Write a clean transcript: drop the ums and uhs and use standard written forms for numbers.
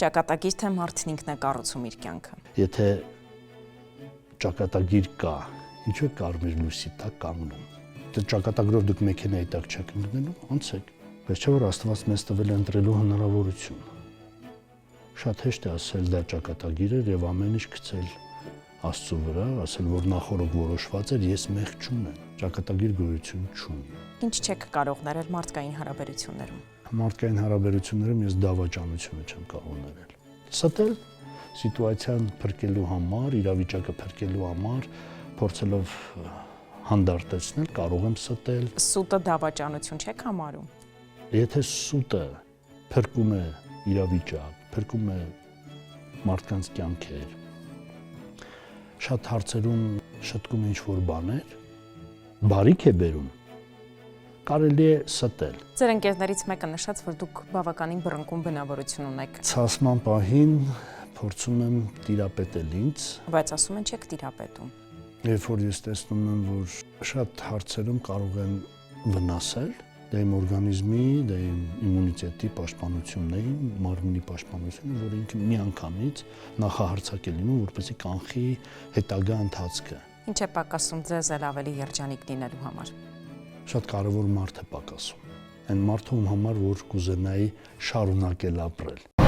Ճակատագիր թե մարդն ինքն է կառուցում իր կյանքը։ Եթե ճակատագիր կա, ինչու է կարմիր լույսի տակ կանգնում։ Դե ճակատագրով դուք մեքենայի տակ չեք ընկնելու, անցեք։ Բայց չէ որ Աստված մեզ տվել է ընտրելու հնարավորություն։ Շատ հեշտ է ասել դա ճակատագիր էր եւ ամեն ինչ գցել Աստծո վրա, ասել որ նախորդ որոշված էր, ես մեղք չունեմ։ Ճակատագիր գոյություն չունի։ Ինչ չեք կարող ներել մարդկային հարաբերություններում։ Մարդկային հարաբերություններում ես դավաճանությունը չեմ կարող ներել։ Ստել սիտուացիան փրկելու համար, իրավիճակը փրկելու համար, փորձելով հանդարտեցնել, կարող եմ ստել։ Սուտը դավաճանություն չեք համարում։ Եթե սուտը փրկում է իրավիճակ, փրկում է մարդկանց կյանքեր, շատ հարցերում շտկում է ինչ-որ բաներ, բարիք է բերում, կարելի է ստել։ Ձեր ընկերներից մեկը նշած, որ դուք բավականին բռնկուն բնավորություն ունեք։ Ցասման պահին փորձում եմ տիրապետել ինձ, Բայց ասում են չեք տիրապետում։ երբ որ ես տեսնում եմ, որ շատ հարցերում կարող են վնասել, դա իմ օրգանիզմի, դա իմ իմունիտետի պաշտպանությունն է, մարմնի պաշտպանությունը, որ ինքը միանգամից նախահարցակ է լինում, որպեսզի կանխի հետագա ընթացքը։ Ինչ է պակասում ձեզ էլ ավելի երջանիկ լինելու համար։ Շատ կարևոր մարդ է պակասում։ Այն մարդը, ում համար որ կուզենայի շարունակել ապրել։